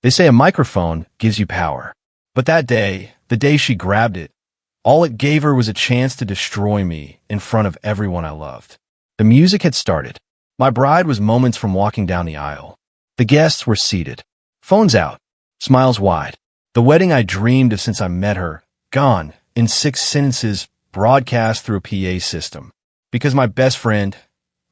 They say a microphone gives you power. But that day, the day she grabbed it, all it gave her was a chance to destroy me in front of everyone I loved. The music had started. My bride was moments from walking down the aisle. The guests were seated, phones out, smiles wide. The wedding I dreamed of since I met her, gone in 6 sentences, broadcast through a PA system. Because my best friend,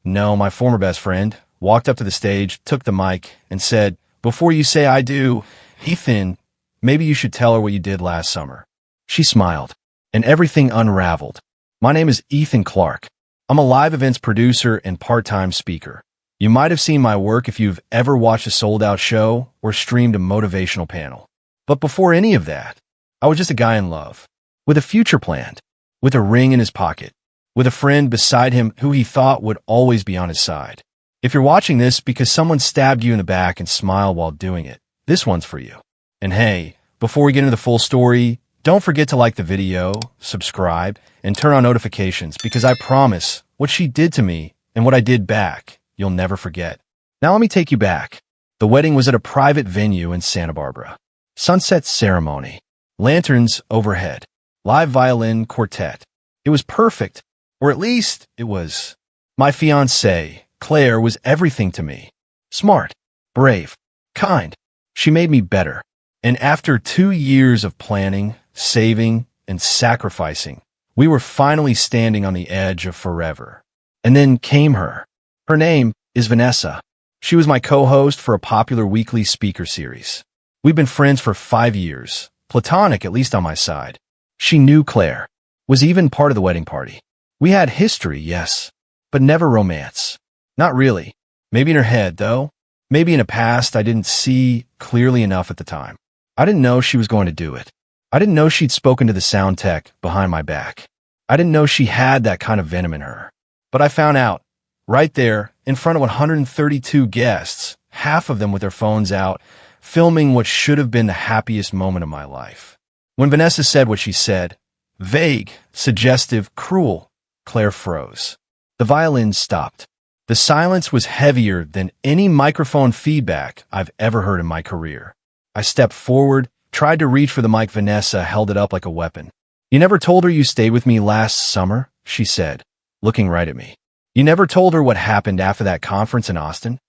no, my former best friend, walked up to the stage, took the mic, and said, "Before you say I do, Ethan, maybe you should tell her what you did last summer." She smiled, and everything unraveled. My name is Ethan Clark. I'm a live events producer and part-time speaker. You might have seen my work if you've ever watched a sold-out show or streamed a motivational panel. But before any of that, I was just a guy in love, with a future planned, with a ring in his pocket, with a friend beside him who he thought would always be on his side. If you're watching this because someone stabbed you in the back and smiled while doing it, this one's for you. And hey, before we get into the full story, don't forget to like the video, subscribe, and turn on notifications because I promise what she did to me and what I did back, you'll never forget. Now let me take you back. The wedding was at a private venue in Santa Barbara. Sunset ceremony, lanterns overhead, live violin quartet. It was perfect, or at least it was. My fiancée, Claire, was everything to me. Smart, brave, kind. She made me better. And after 2 years of planning, saving, and sacrificing, we were finally standing on the edge of forever. And then came her. Her name is Vanessa. She was my co-host for a popular weekly speaker series. We've been friends for 5 years, platonic at least on my side. She knew Claire, was even part of the wedding party. We had history, yes, but never romance. Not really. Maybe in her head, though. Maybe in a past I didn't see clearly enough at the time. I didn't know she was going to do it. I didn't know she'd spoken to the sound tech behind my back. I didn't know she had that kind of venom in her. But I found out, right there, in front of 132 guests, half of them with their phones out, filming what should have been the happiest moment of my life. When Vanessa said what she said, vague, suggestive, cruel, Claire froze. The violin stopped. The silence was heavier than any microphone feedback I've ever heard in my career. I stepped forward, tried to reach for the mic. Vanessa held it up like a weapon. "You never told her you stayed with me last summer?" she said, looking right at me. "You never told her what happened after that conference in Austin?"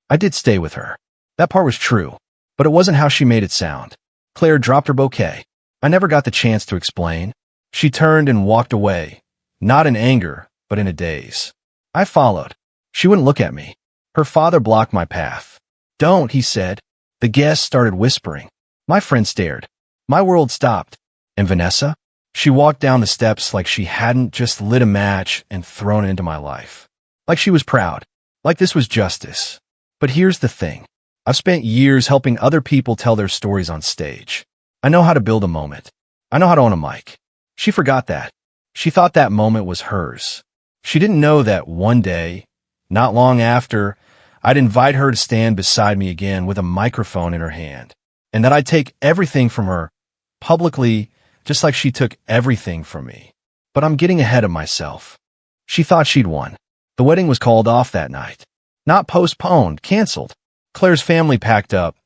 I did stay with her. That part was true, but it wasn't how she made it sound. Claire dropped her bouquet. I never got the chance to explain. She turned and walked away, not in anger, but in a daze. I followed. She wouldn't look at me. Her father blocked my path. "Don't," he said. The guests started whispering. My friend stared. My world stopped. And Vanessa? She walked down the steps like she hadn't just lit a match and thrown it into my life. Like she was proud. Like this was justice. But here's the thing. I've spent years helping other people tell their stories on stage. I know how to build a moment. I know how to own a mic. She forgot that. She thought that moment was hers. She didn't know that one day, not long after, I'd invite her to stand beside me again with a microphone in her hand, and that I'd take everything from her, publicly, just like she took everything from me. But I'm getting ahead of myself. She thought she'd won. The wedding was called off that night. Not postponed, canceled. Claire's family packed up.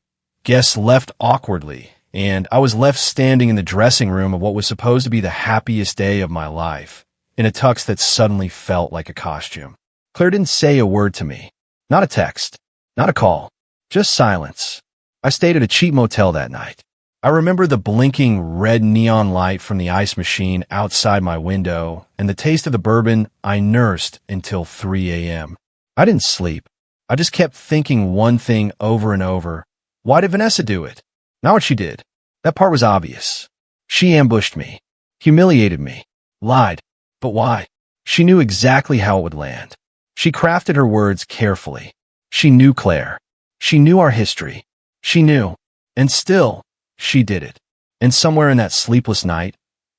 Guests left awkwardly, and I was left standing in the dressing room of what was supposed to be the happiest day of my life, in a tux that suddenly felt like a costume. Claire didn't say a word to me. Not a text. Not a call. Just silence. I stayed at a cheap motel that night. I remember the blinking red neon light from the ice machine outside my window and the taste of the bourbon I nursed until 3 a.m. I didn't sleep. I just kept thinking one thing over and over. Why did Vanessa do it? Not what she did. That part was obvious. She ambushed me. Humiliated me. Lied. But why? She knew exactly how it would land. She crafted her words carefully. She knew Claire. She knew our history. She knew. And still, she did it. And somewhere in that sleepless night,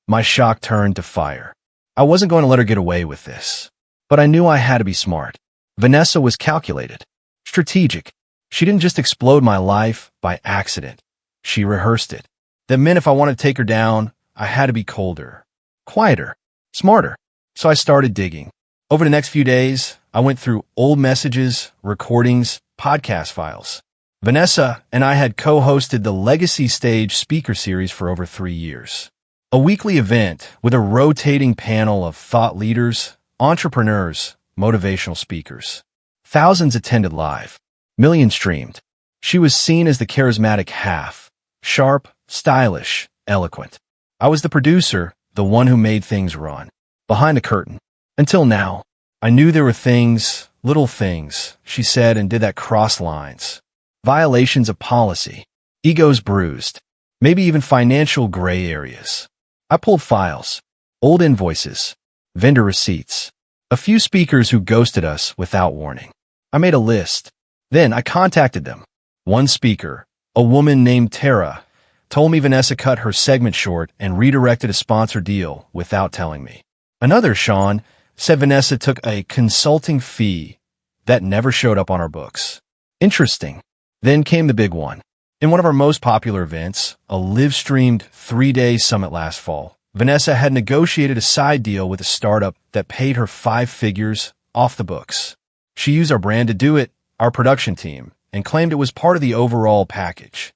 my shock turned to fire. I wasn't going to let her get away with this. But I knew I had to be smart. Vanessa was calculated. Strategic. She didn't just explode my life by accident. She rehearsed it. That meant if I wanted to take her down, I had to be colder, quieter, smarter. So I started digging. Over the next few days, I went through old messages, recordings, podcast files. Vanessa and I had co-hosted the Legacy Stage speaker series for over 3 years. A weekly event with a rotating panel of thought leaders, entrepreneurs, motivational speakers. Thousands attended live. Millions streamed. She was seen as the charismatic half. Sharp, stylish, eloquent. I was the producer, the one who made things run. Behind the curtain. Until now, I knew there were things, little things, she said and did that cross lines. Violations of policy. Egos bruised. Maybe even financial gray areas. I pulled files. Old invoices. Vendor receipts. A few speakers who ghosted us without warning. I made a list. Then I contacted them. One speaker, a woman named Tara, told me Vanessa cut her segment short and redirected a sponsor deal without telling me. Another, Sean, said Vanessa took a consulting fee that never showed up on our books. Interesting. Then came the big one. In one of our most popular events, a live-streamed 3-day summit last fall, Vanessa had negotiated a side deal with a startup that paid her 5 figures off the books. She used our brand to do it, our production team, and claimed it was part of the overall package.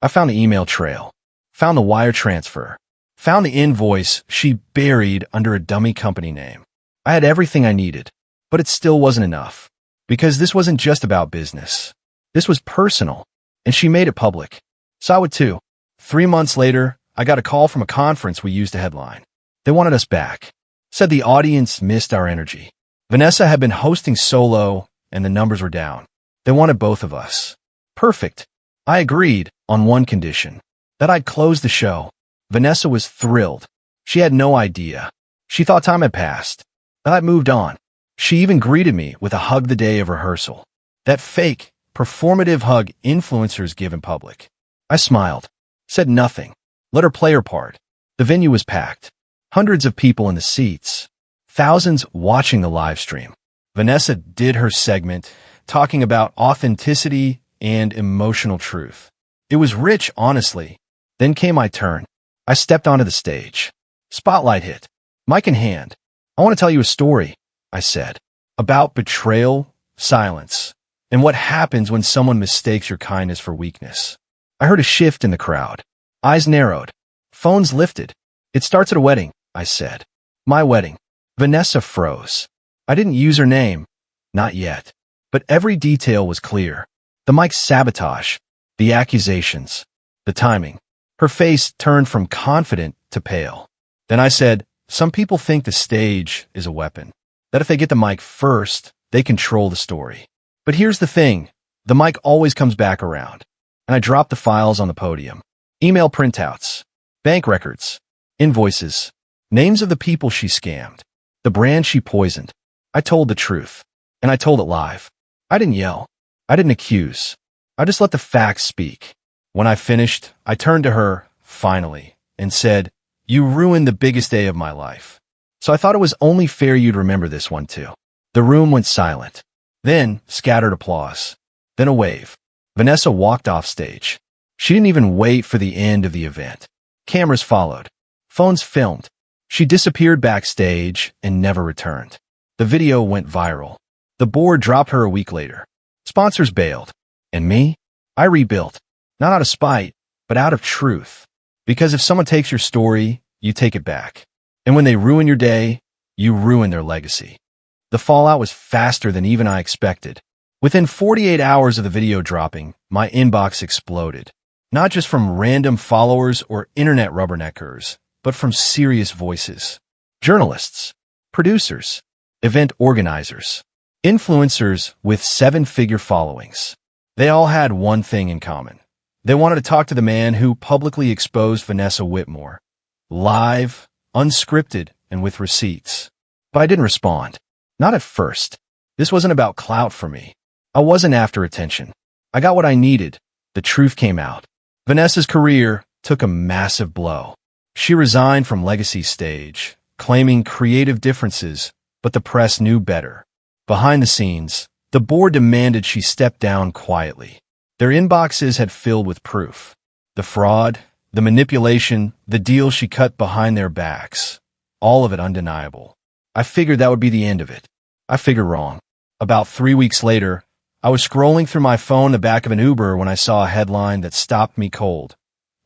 I found the email trail, found the wire transfer, found the invoice she buried under a dummy company name. I had everything I needed, but it still wasn't enough. Because this wasn't just about business. This was personal, and she made it public. So I would too. 3 months later, I got a call from a conference we used to headline. They wanted us back. Said the audience missed our energy. Vanessa had been hosting solo, and the numbers were down. They wanted both of us. Perfect. I agreed on one condition. That I'd close the show. Vanessa was thrilled. She had no idea. She thought time had passed. That I'd moved on. She even greeted me with a hug the day of rehearsal. That fake, performative hug influencers give in public. I smiled. Said nothing. Let her play her part. The venue was packed. Hundreds of people in the seats. Thousands watching the live stream. Vanessa did her segment, talking about authenticity and emotional truth. It was rich, honestly. Then came my turn. I stepped onto the stage. Spotlight hit. Mic in hand. I want to tell you a story, I said, about betrayal, silence, and what happens when someone mistakes your kindness for weakness. I heard a shift in the crowd. Eyes narrowed. Phones lifted. It starts at a wedding, I said. My wedding. Vanessa froze. I didn't use her name. Not yet. But every detail was clear. The mic's sabotage. The accusations. The timing. Her face turned from confident to pale. Then I said, some people think the stage is a weapon. That if they get the mic first, they control the story. But here's the thing. The mic always comes back around. And I dropped the files on the podium. Email printouts. Bank records. Invoices. Names of the people she scammed. The brand she poisoned. I told the truth. And I told it live. I didn't yell. I didn't accuse. I just let the facts speak. When I finished, I turned to her, finally, and said, you ruined the biggest day of my life. So I thought it was only fair you'd remember this one too. The room went silent. Then, scattered applause. Then a wave. Vanessa walked off stage. She didn't even wait for the end of the event. Cameras followed. Phones filmed. She disappeared backstage and never returned. The video went viral. The board dropped her a week later. Sponsors bailed. And me? I rebuilt. Not out of spite, but out of truth. Because if someone takes your story, you take it back. And when they ruin your day, you ruin their legacy. The fallout was faster than even I expected. Within 48 hours of the video dropping, my inbox exploded. Not just from random followers or internet rubberneckers, but from serious voices. Journalists, producers, event organizers, influencers with 7-figure followings. They all had one thing in common. They wanted to talk to the man who publicly exposed Vanessa Whitmore. Live, unscripted, and with receipts. But I didn't respond. Not at first. This wasn't about clout for me. I wasn't after attention. I got what I needed. The truth came out. Vanessa's career took a massive blow. She resigned from Legacy Stage, claiming creative differences, but the press knew better. Behind the scenes, the board demanded she step down quietly. Their inboxes had filled with proof. The fraud, the manipulation, the deal she cut behind their backs. All of it undeniable. I figured that would be the end of it. I figured wrong. About 3 weeks later, I was scrolling through my phone in the back of an Uber when I saw a headline that stopped me cold.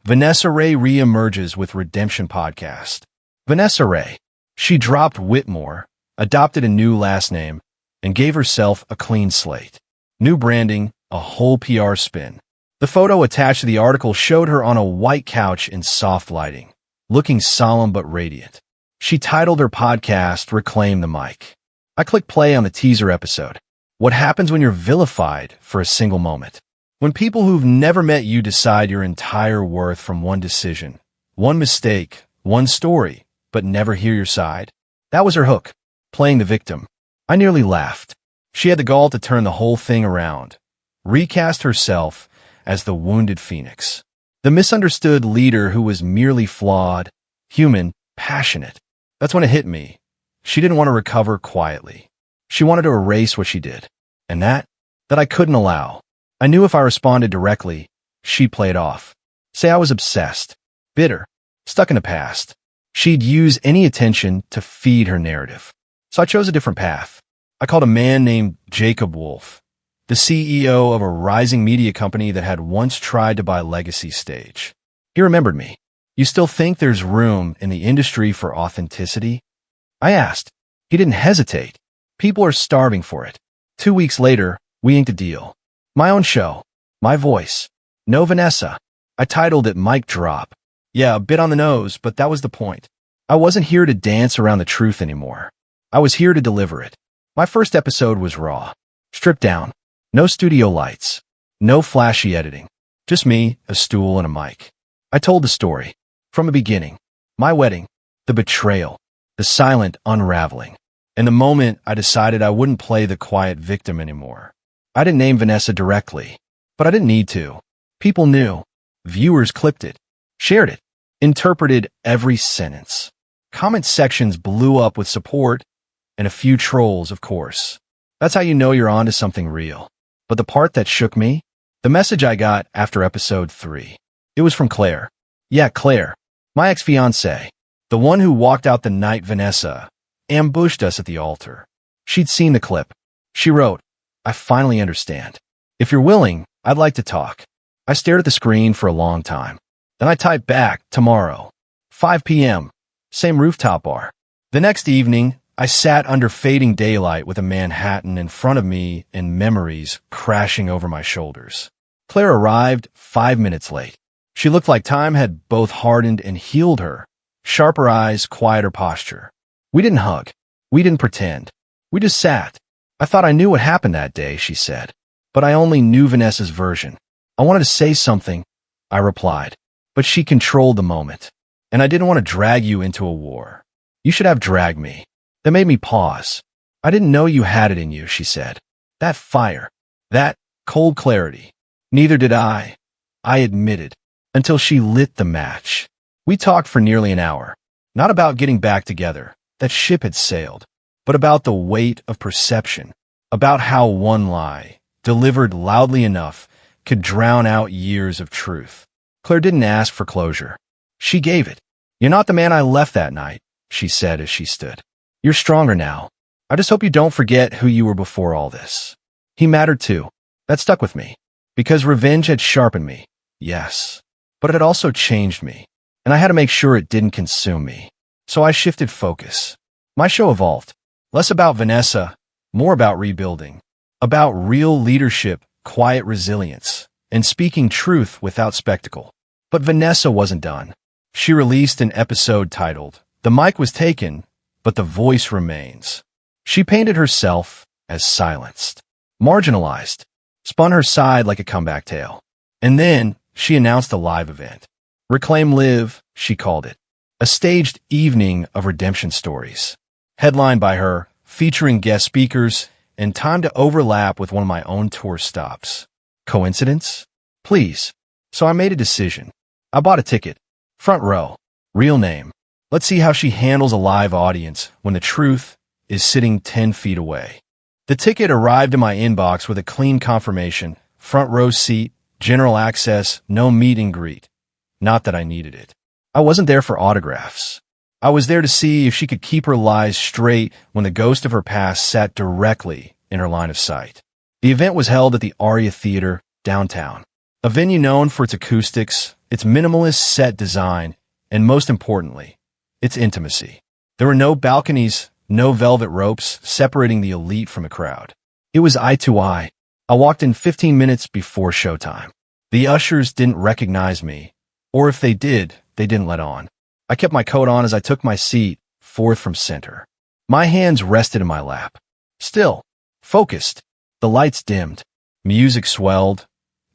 Vanessa Ray reemerges with Redemption Podcast. Vanessa Ray. She dropped Whitmore, adopted a new last name, and gave herself a clean slate. New branding, a whole PR spin. The photo attached to the article showed her on a white couch in soft lighting, looking solemn but radiant. She titled her podcast, Reclaim the Mic. I clicked play on the teaser episode. What happens when you're vilified for a single moment? When people who've never met you decide your entire worth from one decision, one mistake, one story, but never hear your side? That was her hook, playing the victim. I nearly laughed. She had the gall to turn the whole thing around, recast herself as the wounded phoenix, the misunderstood leader who was merely flawed, human, passionate. That's when it hit me. She didn't want to recover quietly. She wanted to erase what she did. And that I couldn't allow. I knew if I responded directly, she'd play it off. Say I was obsessed, bitter, stuck in the past. She'd use any attention to feed her narrative. So I chose a different path. I called a man named Jacob Wolf, the CEO of a rising media company that had once tried to buy Legacy Stage. He remembered me. You still think there's room in the industry for authenticity? I asked. He didn't hesitate. People are starving for it. 2 weeks later, we inked a deal. My own show. My voice. No Vanessa. I titled it Mic Drop. Yeah, a bit on the nose, but that was the point. I wasn't here to dance around the truth anymore. I was here to deliver it. My first episode was raw. Stripped down. No studio lights. No flashy editing. Just me, a stool, and a mic. I told the story. From the beginning. My wedding. The betrayal. The silent unraveling. And the moment I decided I wouldn't play the quiet victim anymore. I didn't name Vanessa directly, but I didn't need to. People knew. Viewers clipped it, shared it, interpreted every sentence. Comment sections blew up with support, and a few trolls, of course. That's how you know you're onto something real. But the part that shook me? The message I got after episode 3. It was from Claire. Yeah, Claire. My ex-fiancée. The one who walked out the night Vanessa ambushed us at the altar. She'd seen the clip. She wrote, I finally understand. If you're willing, I'd like to talk. I stared at the screen for a long time. Then I typed back, tomorrow, 5 p.m., same rooftop bar. The next evening, I sat under fading daylight with a Manhattan in front of me and memories crashing over my shoulders. Claire arrived 5 minutes late. She looked like time had both hardened and healed her. Sharper eyes, quieter posture. We didn't hug. We didn't pretend. We just sat. I thought I knew what happened that day, she said. But I only knew Vanessa's version. I wanted to say something, I replied. But she controlled the moment. And I didn't want to drag you into a war. You should have dragged me. That made me pause. I didn't know you had it in you, she said. That fire. That cold clarity. Neither did I admitted. Until she lit the match. We talked for nearly an hour. Not about getting back together. That ship had sailed. But about the weight of perception. About how one lie, delivered loudly enough, could drown out years of truth. Claire didn't ask for closure. She gave it. You're not the man I left that night, she said as she stood. You're stronger now. I just hope you don't forget who you were before all this. He mattered too. That stuck with me. Because revenge had sharpened me, yes. But it had also changed me. And I had to make sure it didn't consume me. So I shifted focus. My show evolved. Less about Vanessa, more about rebuilding. About real leadership, quiet resilience, and speaking truth without spectacle. But Vanessa wasn't done. She released an episode titled, The Mic Was Taken, but the Voice Remains. She painted herself as silenced, marginalized, spun her side like a comeback tale. And then she announced a live event. Reclaim Live, she called it. A staged evening of redemption stories. Headlined by her, featuring guest speakers, and timed to overlap with one of my own tour stops. Coincidence? Please. So I made a decision. I bought a ticket. Front row. Real name. Let's see how she handles a live audience when the truth is sitting 10 feet away. The ticket arrived in my inbox with a clean confirmation. Front row seat, general access, no meet and greet. Not that I needed it. I wasn't there for autographs. I was there to see if she could keep her lies straight when the ghost of her past sat directly in her line of sight. The event was held at the Aria Theater, downtown, a venue known for its acoustics, its minimalist set design, and most importantly, its intimacy. There were no balconies, no velvet ropes separating the elite from a crowd. It was eye to eye. I walked in 15 minutes before showtime. The ushers didn't recognize me, or if they did, they didn't let on. I kept my coat on as I took my seat, fourth from center. My hands rested in my lap. Still, focused. The lights dimmed. Music swelled.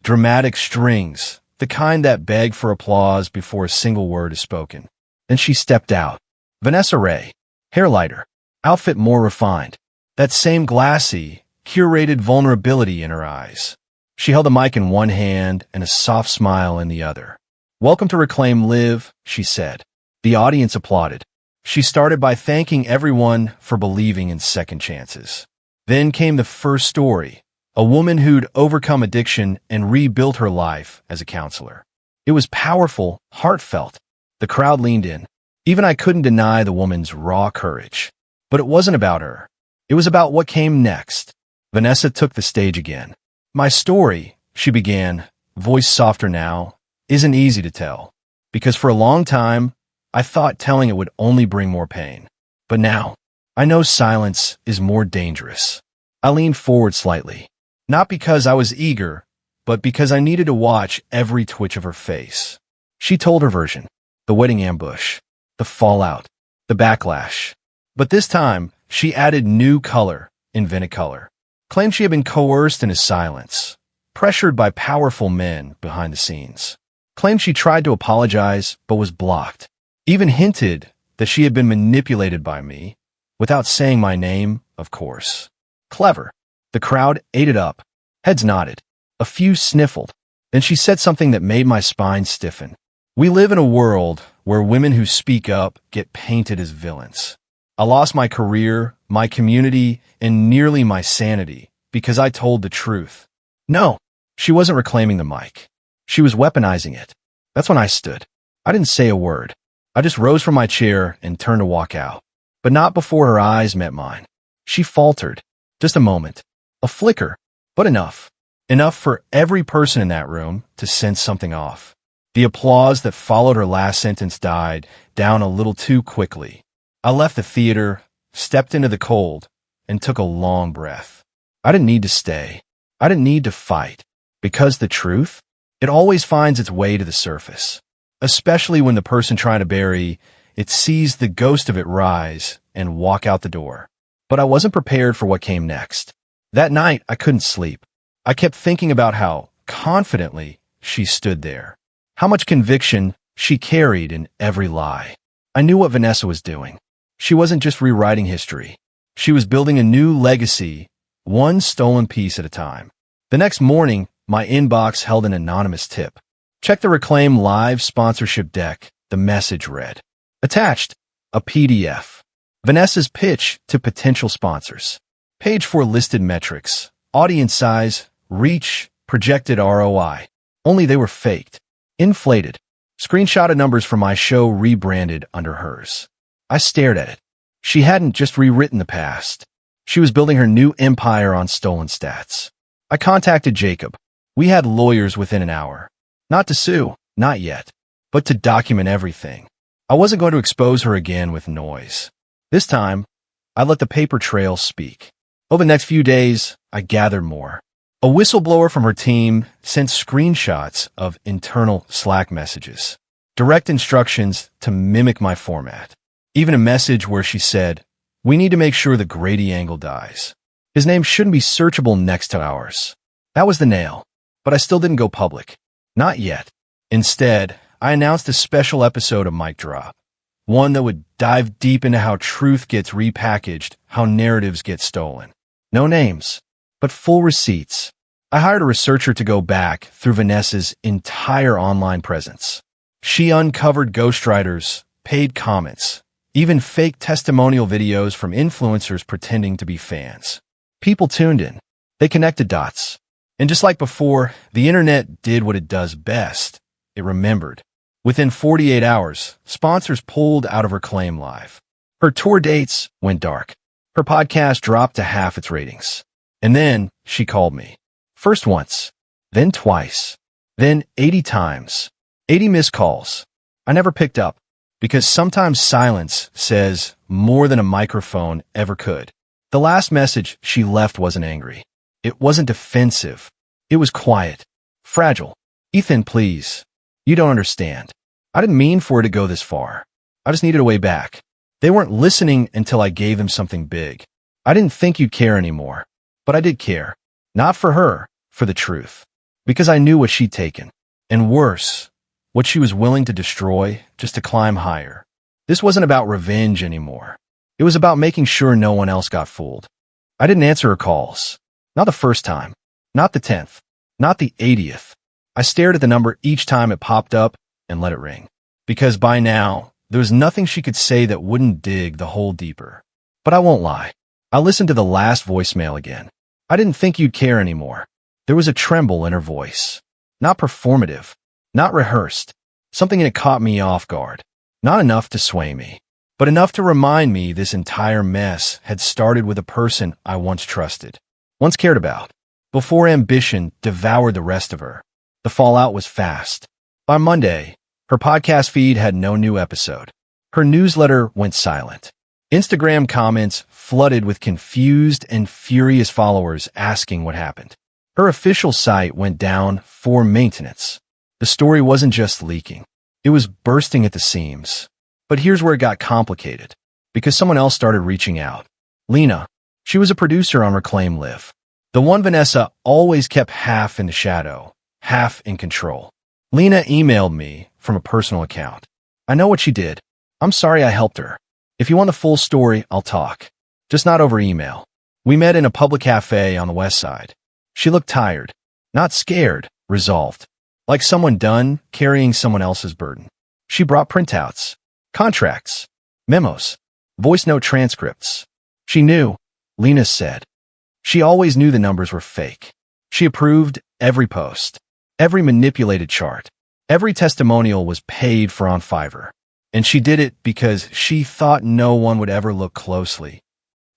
Dramatic strings, the kind that beg for applause before a single word is spoken. Then she stepped out. Vanessa Ray. Hair lighter. Outfit more refined. That same glassy, curated vulnerability in her eyes. She held a mic in one hand and a soft smile in the other. "Welcome to Reclaim Live," she said. The audience applauded. She started by thanking everyone for believing in second chances. Then came the first story, a woman who'd overcome addiction and rebuilt her life as a counselor. It was powerful, heartfelt. The crowd leaned in. Even I couldn't deny the woman's raw courage. But it wasn't about her. It was about what came next. Vanessa took the stage again. "My story," she began, voice softer now, "isn't easy to tell. Because for a long time, I thought telling it would only bring more pain. But now, I know silence is more dangerous." I leaned forward slightly. Not because I was eager, but because I needed to watch every twitch of her face. She told her version. The wedding ambush. The fallout. The backlash. But this time, she added new color, invented color. Claimed she had been coerced into silence. Pressured by powerful men behind the scenes. Claimed she tried to apologize, but was blocked. Even hinted that she had been manipulated by me, without saying my name, of course. Clever. The crowd ate it up. Heads nodded. A few sniffled. Then she said something that made my spine stiffen. "We live in a world where women who speak up get painted as villains. I lost my career, my community, and nearly my sanity because I told the truth." No, she wasn't reclaiming the mic. She was weaponizing it. That's when I stood. I didn't say a word. I just rose from my chair and turned to walk out. But not before her eyes met mine. She faltered. Just a moment. A flicker. But enough. Enough for every person in that room to sense something off. The applause that followed her last sentence died down a little too quickly. I left the theater, stepped into the cold, and took a long breath. I didn't need to stay. I didn't need to fight. Because the truth? It always finds its way to the surface. Especially when the person trying to bury it sees the ghost of it rise and walk out the door. But I wasn't prepared for what came next. That night, I couldn't sleep. I kept thinking about how confidently she stood there. How much conviction she carried in every lie. I knew what Vanessa was doing. She wasn't just rewriting history. She was building a new legacy, one stolen piece at a time. The next morning, my inbox held an anonymous tip. "Check the Reclaim Live sponsorship deck," the message read. Attached, a PDF. Vanessa's pitch to potential sponsors. Page 4 listed metrics, audience size, reach, projected ROI. Only they were faked. Inflated. Screenshotted numbers from my show rebranded under hers. I stared at it. She hadn't just rewritten the past. She was building her new empire on stolen stats. I contacted Jacob. We had lawyers within an hour. Not to sue, not yet, but to document everything. I wasn't going to expose her again with noise. This time, I let the paper trail speak. Over the next few days, I gathered more. A whistleblower from her team sent screenshots of internal Slack messages, direct instructions to mimic my format. Even a message where she said, "We need to make sure the Grady angle dies. His name shouldn't be searchable next to ours." That was the nail, but I still didn't go public. Not yet. Instead, I announced a special episode of Mic Drop, one that would dive deep into how truth gets repackaged, how narratives get stolen. No names, but full receipts. I hired a researcher to go back through Vanessa's entire online presence. She uncovered ghostwriters, paid comments, even fake testimonial videos from influencers pretending to be fans. People tuned in. They connected dots. And just like before, the internet did what it does best. It remembered. Within 48 hours, sponsors pulled out of her Reclaim Live. Her tour dates went dark. Her podcast dropped to half its ratings. And then, she called me. First once, then twice, then 80 times. 80 missed calls. I never picked up, because sometimes silence says more than a microphone ever could. The last message she left wasn't angry. It wasn't defensive. It was quiet. Fragile. Ethan, please. You don't understand. I didn't mean for it to go this far. I just needed a way back. They weren't listening until I gave them something big. I didn't think you'd care anymore. But I did care. Not for her, for the truth. Because I knew what she'd taken. And worse, what she was willing to destroy just to climb higher. This wasn't about revenge anymore. It was about making sure no one else got fooled. I didn't answer her calls. Not the first time. Not the 10th. Not the 80th. I stared at the number each time it popped up and let it ring. Because by now, there was nothing she could say that wouldn't dig the hole deeper. But I won't lie. I listened to the last voicemail again. I didn't think you'd care anymore. There was a tremble in her voice. Not performative. Not rehearsed. Something in it caught me off guard. Not enough to sway me, but enough to remind me this entire mess had started with a person I once trusted, once cared about, before ambition devoured the rest of her. The fallout was fast. By Monday, her podcast feed had no new episode. Her newsletter went silent. Instagram comments flooded with confused and furious followers asking what happened. Her official site went down for maintenance. The story wasn't just leaking. It was bursting at the seams. But here's where it got complicated. Because someone else started reaching out. Lena. She was a producer on Reclaim Live. The one Vanessa always kept half in the shadow, half in control. Lena emailed me from a personal account. I know what she did. I'm sorry I helped her. If you want the full story, I'll talk. Just not over email. We met in a public cafe on the west side. She looked tired. Not scared, resolved. Like someone done carrying someone else's burden. She brought printouts, contracts, memos, voice note transcripts. She knew, Lena said. She always knew the numbers were fake. She approved every post, every manipulated chart, every testimonial was paid for on Fiverr. And she did it because she thought no one would ever look closely.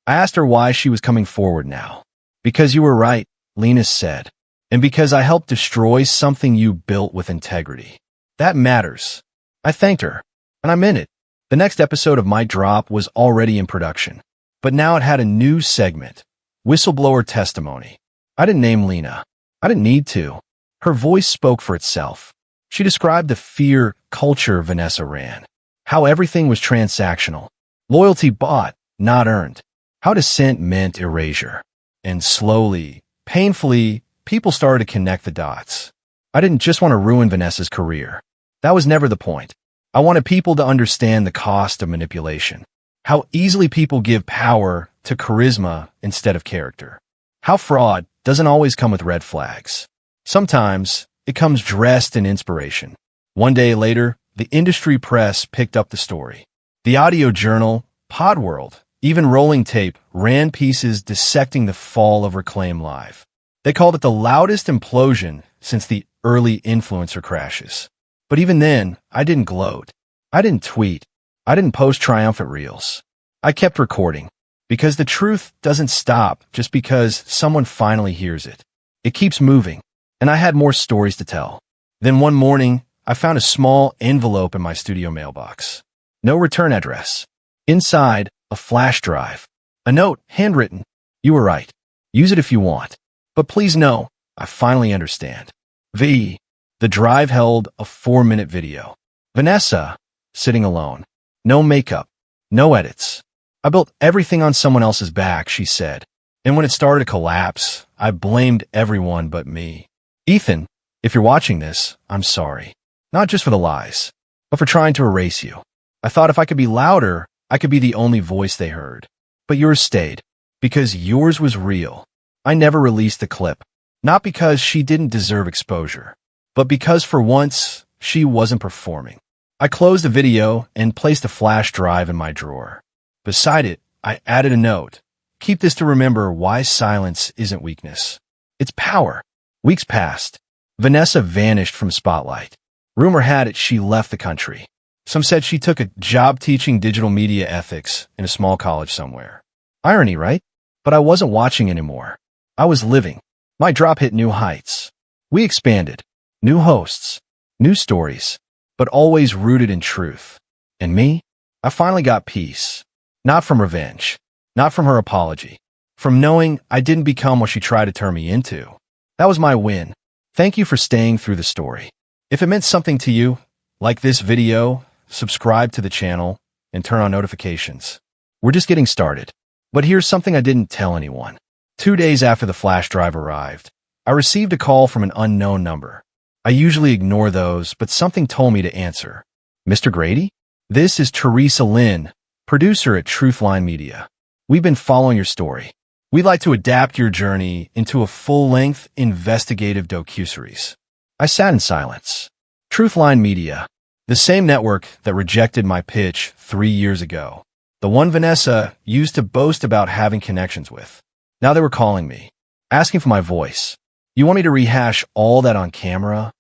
I asked her why she was coming forward now. Because you were right, Lena said. And because I helped destroy something you built with integrity. That matters. I thanked her, and I meant it. The next episode of My Drop was already in production, but now it had a new segment, Whistleblower Testimony. I didn't name Lena. I didn't need to. Her voice spoke for itself. She described the fear culture Vanessa ran, how everything was transactional, loyalty bought, not earned, how dissent meant erasure. And slowly, painfully, people started to connect the dots. I didn't just want to ruin Vanessa's career. That was never the point. I wanted people to understand the cost of manipulation. How easily people give power to charisma instead of character. How fraud doesn't always come with red flags. Sometimes it comes dressed in inspiration. One day later, the industry press picked up the story. The audio journal, Podworld, even Rolling Tape ran pieces dissecting the fall of Reclaim Live. They called it the loudest implosion since the early influencer crashes. But even then, I didn't gloat. I didn't tweet. I didn't post triumphant reels. I kept recording. Because the truth doesn't stop just because someone finally hears it. It keeps moving. And I had more stories to tell. Then one morning, I found a small envelope in my studio mailbox. No return address. Inside, a flash drive. A note, handwritten. You were right. Use it if you want. But please know, I finally understand. The drive held a 4-minute video. Vanessa, sitting alone. No makeup. No edits. I built everything on someone else's back, she said. And when it started to collapse, I blamed everyone but me. Ethan, if you're watching this, I'm sorry. Not just for the lies, but for trying to erase you. I thought if I could be louder, I could be the only voice they heard. But yours stayed. Because yours was real. I never released the clip. Not because she didn't deserve exposure, but because for once, she wasn't performing. I closed the video and placed a flash drive in my drawer. Beside it, I added a note. Keep this to remember why silence isn't weakness. It's power. Weeks passed. Vanessa vanished from spotlight. Rumor had it she left the country. Some said she took a job teaching digital media ethics in a small college somewhere. Irony, right? But I wasn't watching anymore. I was living. My drop hit new heights. We expanded. New hosts. New stories. But always rooted in truth. And me? I finally got peace. Not from revenge. Not from her apology. From knowing I didn't become what she tried to turn me into. That was my win. Thank you for staying through the story. If it meant something to you, like this video, subscribe to the channel, and turn on notifications. We're just getting started. But here's something I didn't tell anyone. 2 days after the flash drive arrived, I received a call from an unknown number. I usually ignore those, but something told me to answer. Mr. Grady? This is Teresa Lynn, producer at Truthline Media. We've been following your story. We'd like to adapt your journey into a full-length investigative docuseries. I sat in silence. Truthline Media, the same network that rejected my pitch 3 years ago. The one Vanessa used to boast about having connections with. Now they were calling me, asking for my voice. You want me to rehash all that on camera?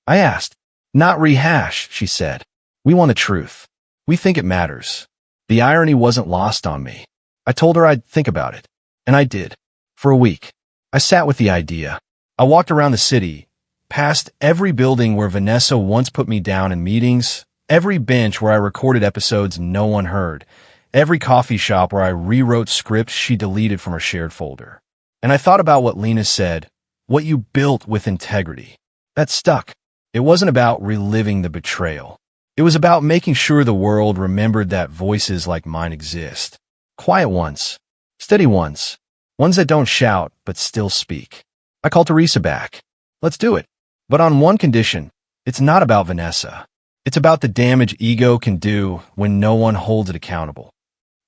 I asked. Not rehash, she said. We want the truth. We think it matters. The irony wasn't lost on me. I told her I'd think about it. And I did. For a week. I sat with the idea. I walked around the city, past every building where Vanessa once put me down in meetings, every bench where I recorded episodes no one heard, every coffee shop where I rewrote scripts she deleted from her shared folder. And I thought about what Lena said, what you built with integrity. That stuck. It wasn't about reliving the betrayal. It was about making sure the world remembered that voices like mine exist. Quiet ones. Steady ones. Ones that don't shout, but still speak. I called Teresa back. Let's do it. But on one condition. It's not about Vanessa. It's about the damage ego can do when no one holds it accountable.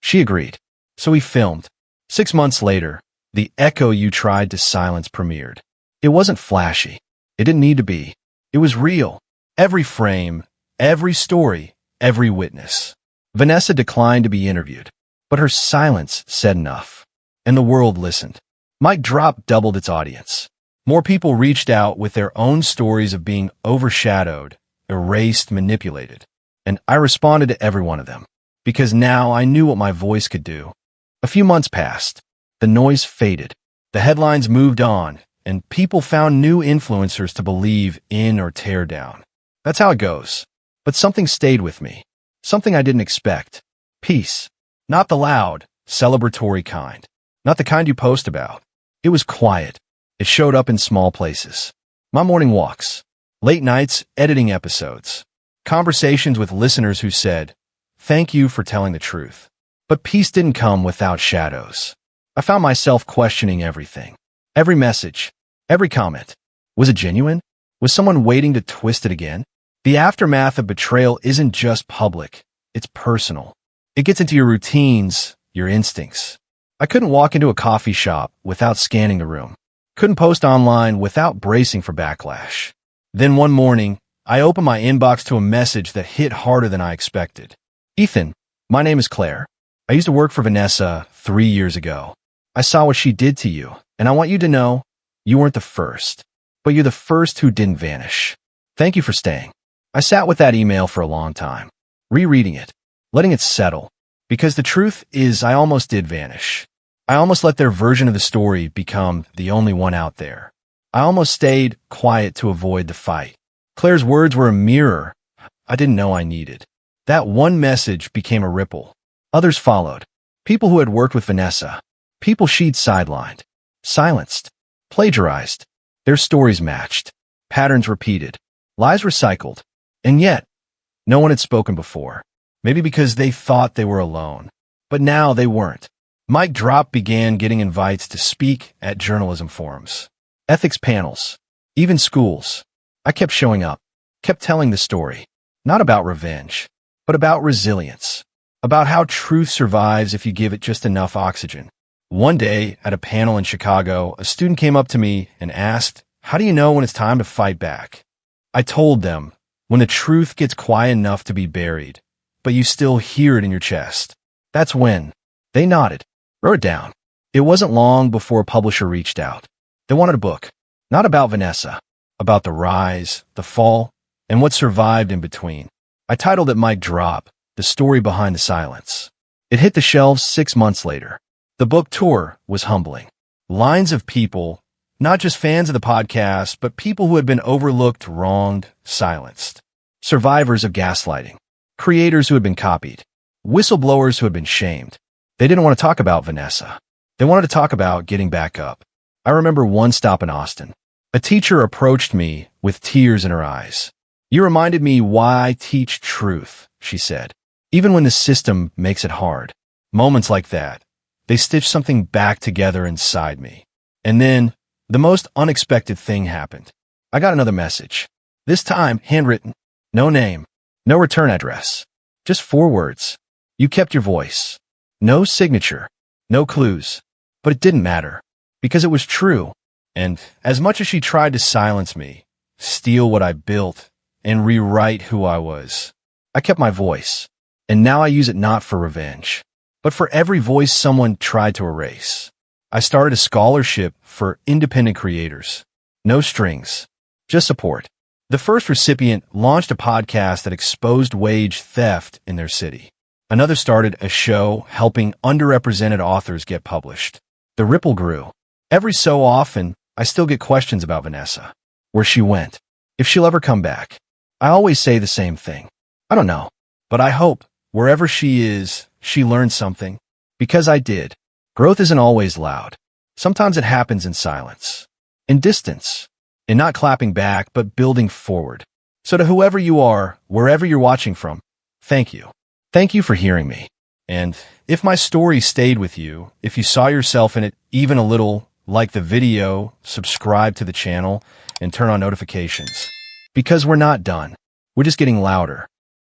She agreed. So we filmed. 6 months later, the echo you tried to silence premiered. It wasn't flashy. It didn't need to be. It was real. Every frame, every story, every witness. Vanessa declined to be interviewed, but her silence said enough. And the world listened. Mic Drop doubled its audience. More people reached out with their own stories of being overshadowed, erased, manipulated. And I responded to every one of them. Because now I knew what my voice could do. A few months passed. The noise faded. The headlines moved on, and people found new influencers to believe in or tear down. That's how it goes. But something stayed with me. Something I didn't expect. Peace. Not the loud, celebratory kind. Not the kind you post about. It was quiet. It showed up in small places. My morning walks. Late nights editing episodes. Conversations with listeners who said, "Thank you for telling the truth." But peace didn't come without shadows. I found myself questioning everything. Every message. Every comment. Was it genuine? Was someone waiting to twist it again? The aftermath of betrayal isn't just public. It's personal. It gets into your routines, your instincts. I couldn't walk into a coffee shop without scanning the room. Couldn't post online without bracing for backlash. Then one morning, I opened my inbox to a message that hit harder than I expected. Ethan, my name is Claire. I used to work for Vanessa 3 years ago. I saw what she did to you, and I want you to know you weren't the first, but you're the first who didn't vanish. Thank you for staying. I sat with that email for a long time, rereading it, letting it settle, because the truth is I almost did vanish. I almost let their version of the story become the only one out there. I almost stayed quiet to avoid the fight. Claire's words were a mirror I didn't know I needed. That one message became a ripple. Others followed. People who had worked with Vanessa. People she'd sidelined. Silenced. Plagiarized. Their stories matched. Patterns repeated. Lies recycled. And yet, no one had spoken before. Maybe because they thought they were alone. But now they weren't. Mic Drop began getting invites to speak at journalism forums, ethics panels, even schools. I kept showing up, kept telling the story, not about revenge, but about resilience, about how truth survives if you give it just enough oxygen. One day, at a panel in Chicago, a student came up to me and asked, "How do you know when it's time to fight back?" I told them, when the truth gets quiet enough to be buried, but you still hear it in your chest. That's when. They nodded. Wrote it down. It wasn't long before a publisher reached out. They wanted a book, not about Vanessa, about the rise, the fall, and what survived in between. I titled it Mic Drop, The Story Behind the Silence. It hit the shelves 6 months later. The book tour was humbling. Lines of people, not just fans of the podcast, but people who had been overlooked, wronged, silenced. Survivors of gaslighting. Creators who had been copied. Whistleblowers who had been shamed. They didn't want to talk about Vanessa. They wanted to talk about getting back up. I remember one stop in Austin. A teacher approached me with tears in her eyes. "You reminded me why I teach truth," she said. "Even when the system makes it hard." Moments like that, they stitched something back together inside me. And then, the most unexpected thing happened. I got another message. This time, handwritten. No name. No return address. Just 4 words. "You kept your voice." No signature. No clues. But it didn't matter. Because it was true. And as much as she tried to silence me, steal what I built, and rewrite who I was, I kept my voice. And now I use it not for revenge, but for every voice someone tried to erase. I started a scholarship for independent creators. No strings, just support. The first recipient launched a podcast that exposed wage theft in their city. Another started a show helping underrepresented authors get published. The ripple grew. Every so often, I still get questions about Vanessa. Where she went. If she'll ever come back. I always say the same thing. I don't know. But I hope, wherever she is, she learned something. Because I did. Growth isn't always loud. Sometimes it happens in silence. In distance. In not clapping back, but building forward. So to whoever you are, wherever you're watching from, thank you. Thank you for hearing me. And if my story stayed with you, if you saw yourself in it even a little, like the video, subscribe to the channel, and turn on notifications. Because we're not done. We're just getting louder.